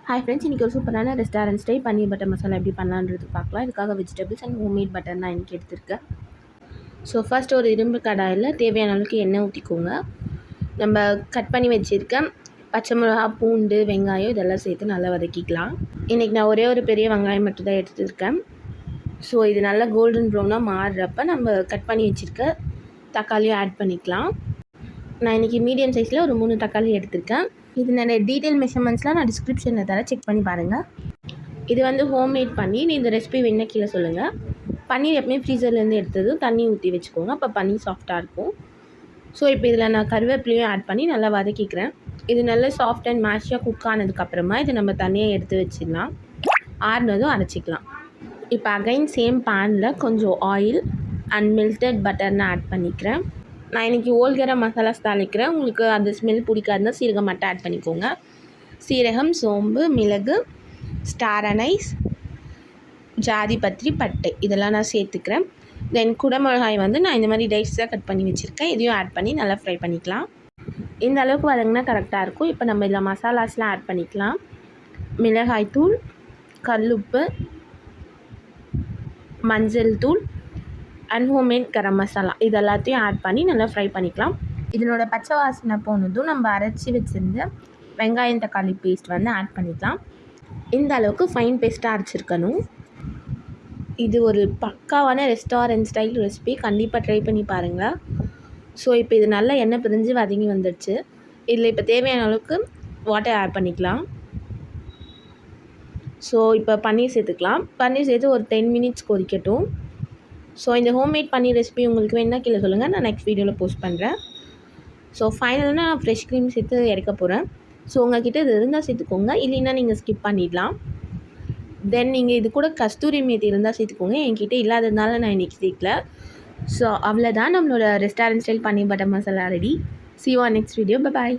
Hi friends, இன்றைக்கி ஒரு சூப்பரான restaurant style paneer butter masala எப்படி பண்ணலான்றது பார்க்கலாம். இதுக்காக வெஜிடபிள்ஸ் அண்ட் ஹோம்மேட் பட்டர் நான் இன்றைக்கி எடுத்திருக்கேன். ஸோ ஃபர்ஸ்ட் ஒரு இரும்பு கடாயில் தேவையான அளவுக்கு எண்ணெய் ஊற்றிக்கோங்க. நம்ம கட் பண்ணி வச்சுருக்கேன் பச்சை மிளகா, பூண்டு, வெங்காயம் இதெல்லாம் சேர்த்து நல்லா வதக்கிக்கலாம். இன்றைக்கி நான் ஒரே ஒரு பெரிய வெங்காயம் மட்டும் தான் எடுத்துருக்கேன். ஸோ இது நல்லா கோல்டன் ப்ரௌனாக மாறுறப்ப நம்ம கட் பண்ணி வச்சுருக்க தக்காளியும் ஆட் பண்ணிக்கலாம். நான் இன்றைக்கி மீடியம் சைஸில் ஒரு 3 தக்காளி எடுத்திருக்கேன். இது நிறைய டீட்டெயில் மெஷர்மெண்ட்ஸ்லாம் நான் டிஸ்கிரிப்ஷனில் தர செக் பண்ணி பாருங்கள். இது வந்து ஹோம்மேட் பன்னீர். இந்த ரெசிபி வேணா கீழே சொல்லுங்கள். பன்னீர் எப்பவுமே ஃப்ரீசர்லேருந்து எடுத்தது தண்ணி ஊற்றி வச்சுக்கோங்க, அப்போ பன்னீர் சாஃப்டாக இருக்கும். ஸோ இப்போ இதில் நான் கருவேப்பிலையும் ஆட் பண்ணி நல்லா வதக்கிக்கிறேன். இது நல்லா சாஃப்ட் அண்ட் மேஷியாக குக் ஆனதுக்கப்புறமா இதை நம்ம தனியாக எடுத்து வச்சிடலாம். ஆறுனதும் அரைச்சிக்கலாம். இப்போ அகைன் சேம் பேனில் கொஞ்சம் ஆயில் அண்ட் மெல்டட் பட்டர்னு ஆட் பண்ணிக்கிறேன். நான் இன்றைக்கி ஓல் கரம் மசாலாஸ் தாளிக்கிறேன். உங்களுக்கு அந்த ஸ்மெல் பிடிக்காதுன்னா சீரகம் மட்டும் ஆட் பண்ணிக்கோங்க. சீரகம், சோம்பு, மிளகு, ஸ்டார் அனைஸ், ஜாதிபத்திரி, பட்டை இதெல்லாம் நான் சேர்த்துக்கிறேன். தென் குடமிளகாய் வந்து நான் இந்த மாதிரி டைஸாக கட் பண்ணி வச்சுருக்கேன். இதையும் ஆட் பண்ணி நல்லா ஃப்ரை பண்ணிக்கலாம். இந்த அளவுக்கு வதங்கினா கரெக்டாக இருக்கும். இப்போ நம்ம இதில் மசாலாஸ்லாம் ஆட் பண்ணிக்கலாம். மிளகாய் தூள், கல்லுப்பு, மஞ்சள் தூள் அண்ட் ஹோம்மேட் கரம் மசாலா இது எல்லாத்தையும் ஆட் பண்ணி நல்லா ஃப்ரை பண்ணிக்கலாம். இதனோட பச்சை வாசனை போனதும் நம்ம அரைச்சி வச்சுருந்த வெங்காயம் தக்காளி பேஸ்ட் வந்து ஆட் பண்ணிக்கலாம். இந்த அளவுக்கு ஃபைன் பேஸ்ட்டாக அரைச்சிருக்கணும். இது ஒரு பக்காவான ரெஸ்டாரண்ட் ஸ்டைல் ரெசிபி. கண்டிப்பாக ட்ரை பண்ணி பாருங்கள். ஸோ இப்போ இது நல்லா எண்ணெய் பிரிஞ்சு வதங்கி வந்துடுச்சு. இதில் இப்போ தேவையான அளவுக்கு வாட்டர் ஆட் பண்ணிக்கலாம். ஸோ இப்போ பன்னீர் சேர்த்துக்கலாம். பன்னீர் சேர்த்து ஒரு 10 மினிட்ஸ் கொதிக்கட்டும். ஸோ இந்த ஹோம்மேட் பன்னீர் ரெசிபி உங்களுக்கு வேணுன்னா கீழே சொல்லுங்கள், நான் நெக்ஸ்ட் வீடியோவில் போஸ்ட் பண்ணுறேன். ஸோ ஃபைனலாக நான் ஃப்ரெஷ் க்ரீம் சேர்த்து இறக்க போகிறேன். ஸோ உங்கள்கிட்ட இது இருந்தால் சேர்த்துக்கோங்க, இல்லைன்னா நீங்கள் ஸ்கிப் பண்ணிடலாம். தென் நீங்கள் இது கூட கஸ்தூரி மேத்தி இருந்தால் சேர்த்துக்கோங்க. என்கிட்ட இல்லாததுனால நான் இன்றைக்கி சேர்க்கல. ஸோ அவ்வளோதான், நம்மளோட restaurant style paneer butter masala ready. See you on next video. Bye bye.